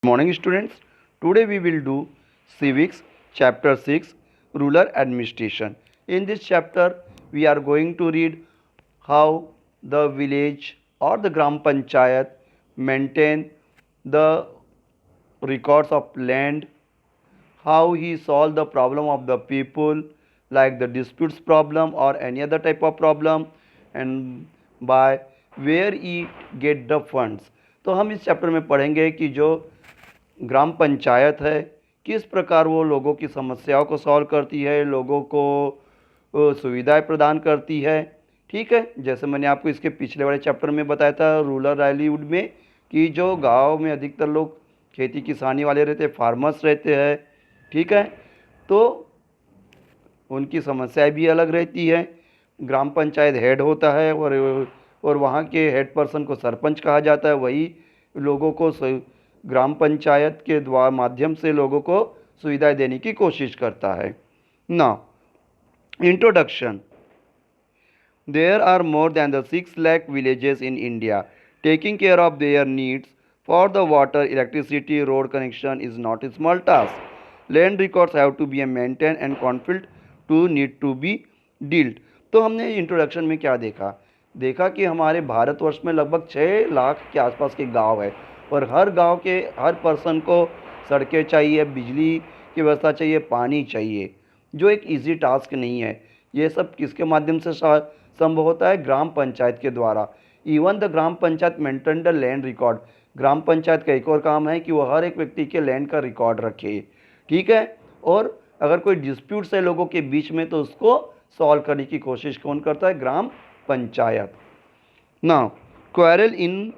Morning students, today we will do civics chapter 6 rural administration. In this chapter we are going to read how the village or the gram panchayat maintain the records of land, how he solve the problem of the people like the disputes problem or any other type of problem, and by where he get the funds. तो हम इस chapter में पढ़ेंगे कि जो ग्राम पंचायत है किस प्रकार वो लोगों की समस्याओं को सॉल्व करती है, लोगों को सुविधाएं प्रदान करती है। ठीक है, जैसे मैंने आपको इसके पिछले वाले चैप्टर में बताया था रूरल लाइवलीहुड में कि जो गांव में अधिकतर लोग खेती किसानी वाले रहते हैं, फार्मर्स रहते हैं। ठीक है, तो उनकी समस्याएं भी अलग रहती है। ग्राम पंचायत हेड होता है और वहाँ के हेड पर्सन को सरपंच कहा जाता है। वही लोगों को ग्राम पंचायत के द्वारा माध्यम से लोगों को सुविधाएं देने की कोशिश करता है। Now introduction. There are more than the 6 lakh villages in India. Taking care of their needs for the water, electricity, road connection is not a small task. Land records have to be maintained and conflict to need to be dealt. तो हमने introduction में क्या देखा कि हमारे भारतवर्ष में लगभग 6 लाख के आसपास के गांव है और हर गांव के हर पर्सन को सड़कें चाहिए, बिजली की व्यवस्था चाहिए, पानी चाहिए, जो एक इजी टास्क नहीं है। ये सब किसके माध्यम से संभव होता है? ग्राम पंचायत के द्वारा। Even the gram panchayat maintain the land record. Gram panchayat का एक और काम है कि वो हर एक व्यक्ति के लैंड का रिकॉर्ड रखे। ठीक है, और अगर कोई डिस्प्यूट्स है लोगों के बीच में तो उसको सॉल्व करने की कोशिश कौन करता है? Gram panchayat. Now quarrel in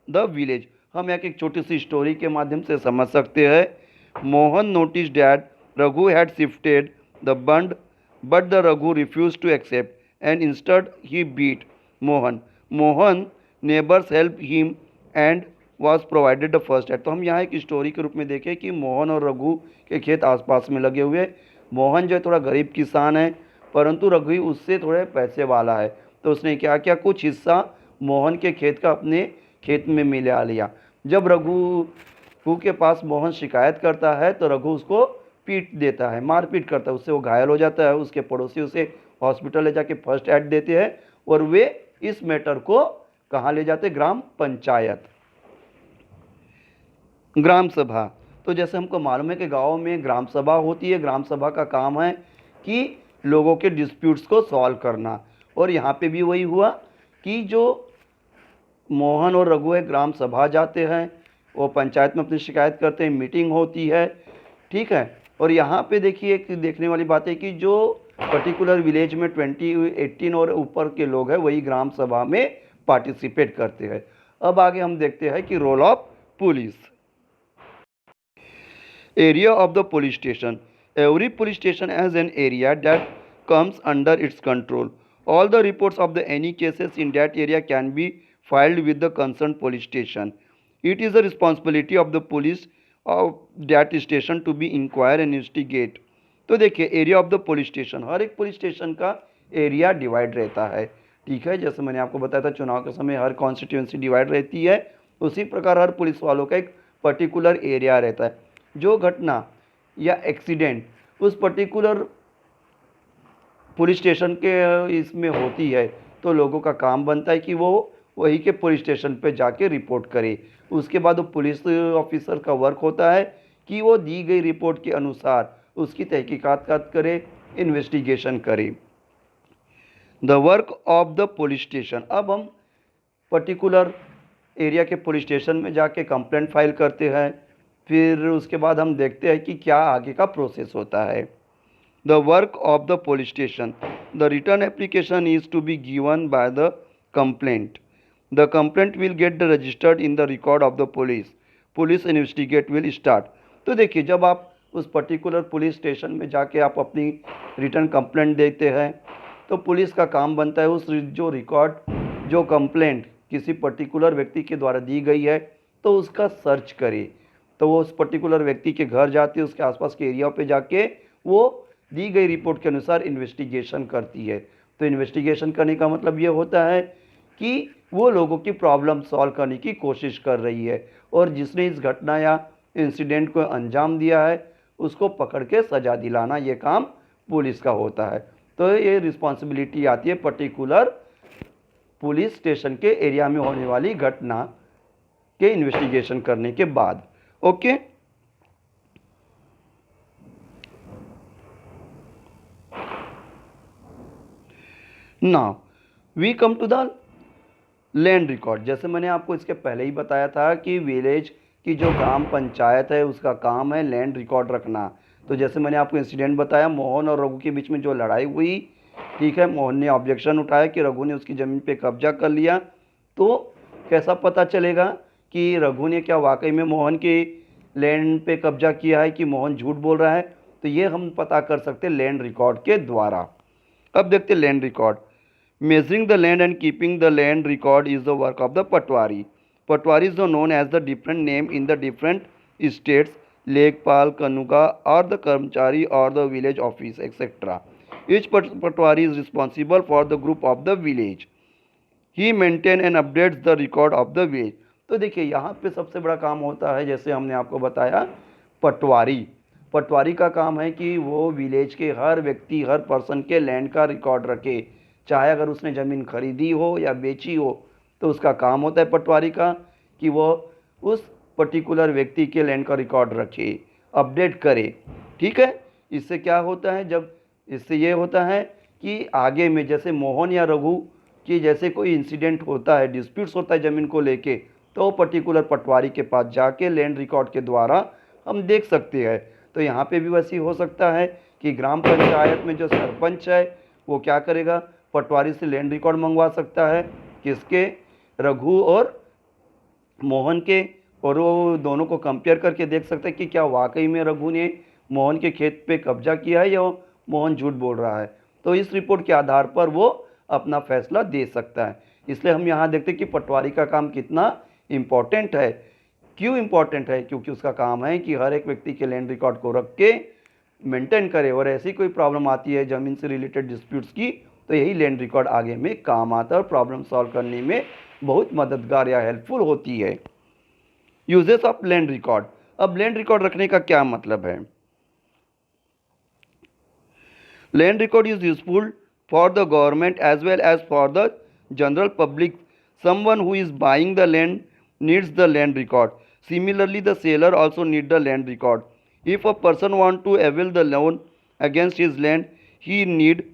the village, हम एक छोटी सी स्टोरी के माध्यम से समझ सकते हैं। Mohan notice that Raghu had shifted the bund but the Raghu refuse to accept and instead he beat Mohan. Mohan neighbors helped him and was provided the first aid. तो हम यहाँ एक स्टोरी के रूप में देखें कि मोहन और रघु के खेत आसपास में लगे हुए। मोहन जो है थोड़ा गरीब किसान है, परंतु रघु उससे थोड़े पैसे वाला है। तो उसने क्या किया, कुछ हिस्सा मोहन के खेत का अपने खेत में मिला लिया। जब रघु के पास मोहन शिकायत करता है तो रघु उसको पीट देता है, मारपीट करता है, उससे वो घायल हो जाता है। उसके पड़ोसी उसे हॉस्पिटल ले जाके फर्स्ट एड देते हैं और वे इस मैटर को कहाँ ले जाते? ग्राम पंचायत। ग्राम सभा, तो जैसे हमको मालूम है कि गाँव में ग्राम सभा होती है। ग्राम सभा का काम है कि लोगों के डिस्प्यूट्स को सॉल्व करना। और यहाँ पे भी वही हुआ कि जो मोहन और रघु है ग्राम सभा जाते हैं, वो पंचायत में अपनी शिकायत करते हैं, मीटिंग होती है। ठीक है, और यहाँ पे देखिए एक देखने वाली बात है कि जो पर्टिकुलर विलेज में 18 और ऊपर के लोग हैं वही ग्राम सभा में पार्टिसिपेट करते हैं। अब आगे हम देखते हैं कि role of police. Area of the police station. Every police station has an area that comes under its control. All the reports of the any cases in that area can be filed with the concerned police station. It is the responsibility of the police of that station to be inquire and investigate. तो देखिए area of the police station, हर एक police station का area divide रहता है। ठीक है, जैसे मैंने आपको बताया था चुनाव के समय हर कॉन्स्टिट्यूंसी डिवाइड रहती है, उसी प्रकार हर पुलिस वालों का एक पर्टिकुलर एरिया रहता है। जो घटना या एक्सीडेंट उस पर्टिकुलर पुलिस स्टेशन के इसमें होती है तो लोगों का काम बनता है कि वो वही के पुलिस स्टेशन पे जाके रिपोर्ट करे। उसके बाद वो पुलिस ऑफिसर का वर्क होता है कि वो दी गई रिपोर्ट के अनुसार उसकी तहकीकात करे, इन्वेस्टिगेशन करे। The work of the police station, अब हम पर्टिकुलर एरिया के पुलिस स्टेशन में जाके कंप्लेंट फाइल करते हैं, फिर उसके बाद हम देखते हैं कि क्या आगे का प्रोसेस होता है। The work of the police station. The return application is to be given by the complaint. The complaint will get registered in the record of the police. Police investigate will start. तो देखिए जब आप उस particular police station में जाके आप अपनी return complaint देते हैं तो पुलिस का काम बनता है उस जो रिकॉर्ड जो कंप्लेंट किसी पर्टिकुलर व्यक्ति के द्वारा दी गई है तो उसका सर्च करे। तो वो उस पर्टिकुलर व्यक्ति के घर जाती है, उसके आसपास के एरिया पे जाके वो दी गई रिपोर्ट के अनुसार इन्वेस्टिगेशन करती है। तो इन्वेस्टिगेशन करने का मतलब ये होता है कि वो लोगों की प्रॉब्लम सॉल्व करने की कोशिश कर रही है और जिसने इस घटना या इंसिडेंट को अंजाम दिया है उसको पकड़ के सज़ा दिलाना, ये काम पुलिस का होता है। तो ये रिस्पॉन्सिबिलिटी आती है पर्टिकुलर पुलिस स्टेशन के एरिया में होने वाली घटना के इन्वेस्टिगेशन करने के बाद। Okay, now we come to the land record. जैसे मैंने आपको इसके पहले ही बताया था कि विलेज की जो ग्राम पंचायत है उसका काम है लैंड रिकॉर्ड रखना। तो जैसे मैंने आपको इंसिडेंट बताया, मोहन और रघु के बीच में जो लड़ाई हुई, ठीक है, मोहन ने ऑब्जेक्शन उठाया कि रघु ने उसकी ज़मीन पे कब्जा कर लिया। तो कैसा पता चलेगा कि रघु ने क्या वाकई में मोहन के लैंड पे कब्जा किया है कि मोहन झूठ बोल रहा है? तो ये हम पता कर सकते हैं लैंड रिकॉर्ड के द्वारा। अब देखते हैं land record. Measuring the land and keeping the land record is the work of the Patwari. Patwari is known as the different name in the different states, Lekpal, Kanuga, or the Karmchari, or the village office, etc. Each Patwari is responsible for the group of the village. He maintains and updates the record of the village. तो देखिए यहाँ पे सबसे बड़ा काम होता है, जैसे हमने आपको बताया, पटवारी। पटवारी का काम है कि वो विलेज के हर व्यक्ति, हर पर्सन के लैंड का रिकॉर्ड रखे, चाहे अगर उसने ज़मीन खरीदी हो या बेची हो, तो उसका काम होता है पटवारी का कि वो उस पर्टिकुलर व्यक्ति के लैंड का रिकॉर्ड रखे, अपडेट करे। ठीक है, इससे क्या होता है, जब इससे ये होता है कि आगे में जैसे मोहन या रघु की जैसे कोई इंसिडेंट होता है, डिस्प्यूट्स होता है ज़मीन को लेके, तो पर्टिकुलर पटवारी के पास जाके लैंड रिकॉर्ड के द्वारा हम देख सकते हैं। तो यहाँ पे भी वैसे ही हो सकता है कि ग्राम पंचायत में जो सरपंच है वो क्या करेगा, पटवारी से लैंड रिकॉर्ड मंगवा सकता है, किसके, रघु और मोहन के, और वो दोनों को कंपेयर करके देख सकते हैं कि क्या वाकई में रघु ने मोहन के खेत पे कब्जा किया है या मोहन झूठ बोल रहा है। तो इस रिपोर्ट के आधार पर वो अपना फैसला दे सकता है। इसलिए हम यहाँ देखते हैं कि पटवारी का काम कितना इम्पोर्टेंट है। क्यों इम्पोर्टेंट है? क्योंकि उसका काम है कि हर एक व्यक्ति के लैंड रिकॉर्ड को रख के मेंटेन करे, और ऐसी कोई प्रॉब्लम आती है ज़मीन से रिलेटेड डिस्प्यूट्स की, तो यही लैंड रिकॉर्ड आगे में काम आता है और प्रॉब्लम सॉल्व करने में बहुत मददगार या हेल्पफुल होती है। Uses of land record. अब लैंड रिकॉर्ड रखने का क्या मतलब है? Land record is useful for the government as well as for the general public. Someone who is buying the land needs the land record. Similarly, the seller also need the land record. If a person want to avail the loan against his land, he need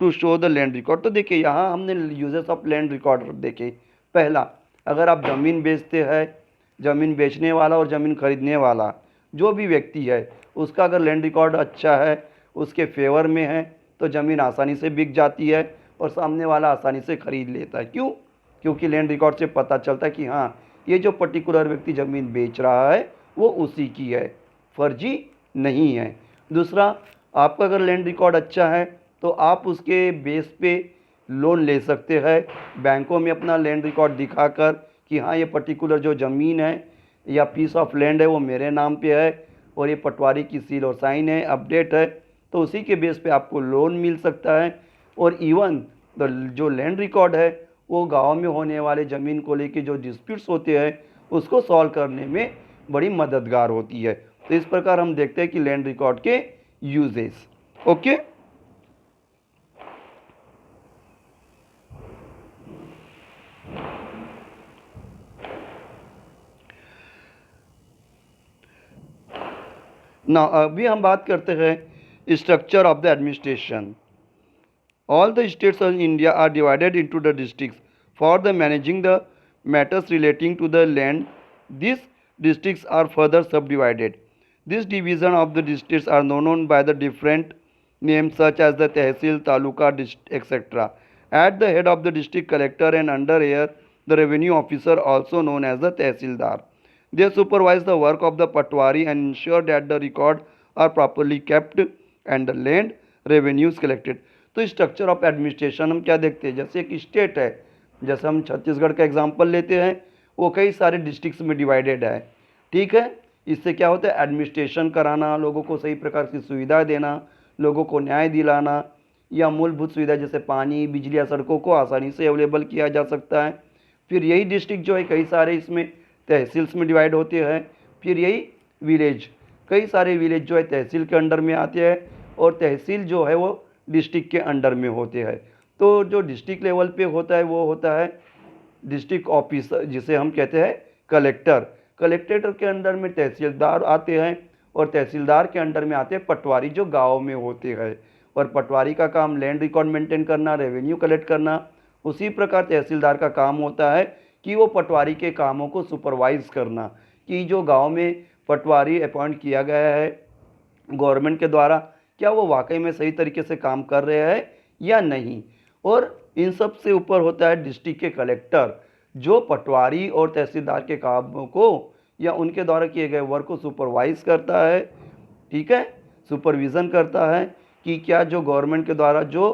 to show the land record. तो देखिए यहाँ हमने uses of land record देखे। पहला, अगर आप ज़मीन बेचते हैं, ज़मीन बेचने वाला और ज़मीन खरीदने वाला जो भी व्यक्ति है उसका अगर लैंड रिकॉर्ड अच्छा है, उसके फेवर में है, तो ज़मीन आसानी से बिक जाती है और सामने वाला आसानी से खरीद लेता है। क्यों? क्योंकि लैंड रिकॉर्ड से पता चलता है कि हाँ, ये जो पर्टिकुलर व्यक्ति ज़मीन बेच रहा है वो उसी की है, फर्जी नहीं है। दूसरा, आपका अगर लैंड रिकॉर्ड अच्छा है तो आप उसके बेस पे लोन ले सकते हैं बैंकों में अपना लैंड रिकॉर्ड दिखाकर कि हाँ, ये पर्टिकुलर जो ज़मीन है या पीस ऑफ लैंड है वो मेरे नाम पे है और ये पटवारी की सील और साइन है, अपडेट है, तो उसी के बेस पे आपको लोन मिल सकता है। और इवन जो लैंड रिकॉर्ड है वो गाँव में होने वाले ज़मीन को लेके जो डिस्प्यूट्स होते हैं उसको सॉल्व करने में बड़ी मददगार होती है। तो इस प्रकार हम देखते हैं कि लैंड रिकॉर्ड के यूजेस। ओके, ना अभी हम बात करते हैं structure of the administration. All the states of India are divided into the districts for the managing the matters relating to the land. This districts are further subdivided. This division of the districts are known by the different names such as the tehsil, taluka, etc. At the head of the district collector and under here the revenue officer, also known as the tehsildar. They supervise the work of the patwari and ensure that the records are properly kept and the land revenues collected. तो structure of administration हम क्या देखते हैं, जैसे एक state है, जैसे हम छत्तीसगढ़ का एग्जांपल लेते हैं, वो कई सारे डिस्ट्रिक्ट्स में डिवाइडेड है। ठीक है, इससे क्या होता है, एडमिनिस्ट्रेशन कराना, लोगों को सही प्रकार की सुविधा देना, लोगों को न्याय दिलाना, या मूलभूत सुविधा जैसे पानी, बिजली या सड़कों को आसानी से अवेलेबल किया जा सकता है। फिर यही डिस्ट्रिक्ट जो है कई सारे इसमें तहसील्स में डिवाइड होते हैं। फिर यही विलेज, कई सारे विलेज जो है तहसील के अंडर में आते हैं और तहसील जो है वो डिस्ट्रिक्ट के अंडर में होते हैं। तो जो डिस्ट्रिक्ट लेवल पे होता है वो होता है डिस्ट्रिक्ट ऑफिसर, जिसे हम कहते हैं कलेक्टर। कलेक्टर के अंडर में तहसीलदार आते हैं और तहसीलदार के अंडर में आते हैं पटवारी जो गाँव में होते हैं। और पटवारी का काम लैंड रिकॉर्ड मेंटेन करना, रेवेन्यू कलेक्ट करना। उसी प्रकार तहसीलदार का काम होता है कि वो पटवारी के कामों को सुपरवाइज करना कि जो गांव में पटवारी अपॉइंट किया गया है गवर्नमेंट के द्वारा, क्या वो वाकई में सही तरीके से काम कर रहे हैं या नहीं। और इन सब से ऊपर होता है डिस्ट्रिक्ट के कलेक्टर, जो पटवारी और तहसीलदार के कामों को या उनके द्वारा किए गए वर्क को सुपरवाइज करता है, ठीक है, सुपरविज़न करता है कि क्या जो गवर्नमेंट के द्वारा जो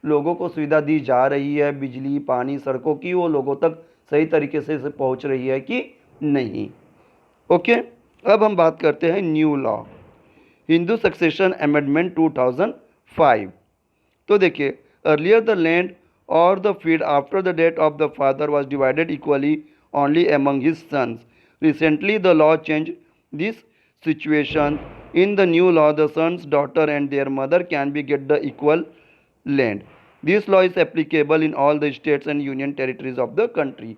लोगों को सुविधा दी जा रही है, बिजली, पानी, सड़कों की, वो लोगों तक सही तरीके से पहुंच रही है कि नहीं। ओके, अब हम बात करते हैं new law, Hindu succession amendment 2005। तो देखिए, अर्लियर द लैंड और the field after the death of the father was divided equally only among his sons. Recently the law change this situation. In the new law, the son's daughter and their mother can be get the equal land. This law is applicable in all the states and union territories of the country.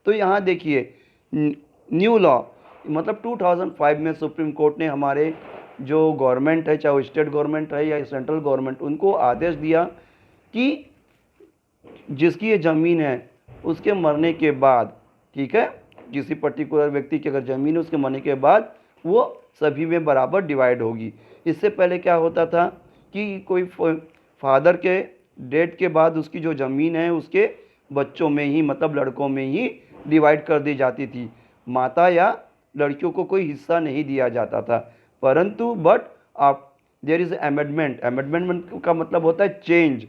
तो यहाँ देखिए, new law मतलब 2005 में supreme court ने हमारे जो government है, चाहे वो स्टेट गवर्नमेंट है या सेंट्रल गवर्नमेंट, उनको आदेश दिया कि जिसकी ये ज़मीन है उसके मरने के बाद, ठीक है, किसी पर्टिकुलर व्यक्ति की अगर ज़मीन है उसके मरने के बाद वो सभी में बराबर डिवाइड होगी। इससे पहले क्या होता था कि कोई फादर के डेथ के बाद उसकी जो ज़मीन है उसके बच्चों में ही, मतलब लड़कों में ही डिवाइड कर दी जाती थी, माता या लड़कियों को कोई हिस्सा नहीं दिया जाता था। परंतु आप देयर इज़ अमेंडमेंट, अमेंडमेंट का मतलब होता है चेंज,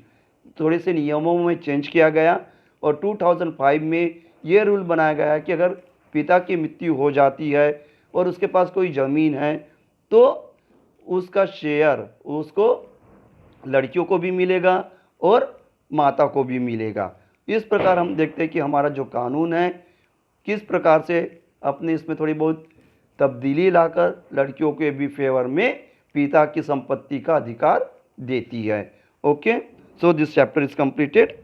थोड़े से नियमों में चेंज किया गया और 2005 में ये रूल बनाया गया कि अगर पिता की मृत्यु हो जाती है और उसके पास कोई ज़मीन है तो उसका शेयर उसको लड़कियों को भी मिलेगा और माता को भी मिलेगा। इस प्रकार हम देखते हैं कि हमारा जो कानून है किस प्रकार से अपने इसमें थोड़ी बहुत तब्दीली लाकर लड़कियों के भी फेवर में पिता की संपत्ति का अधिकार देती है। Okay, so this chapter is completed.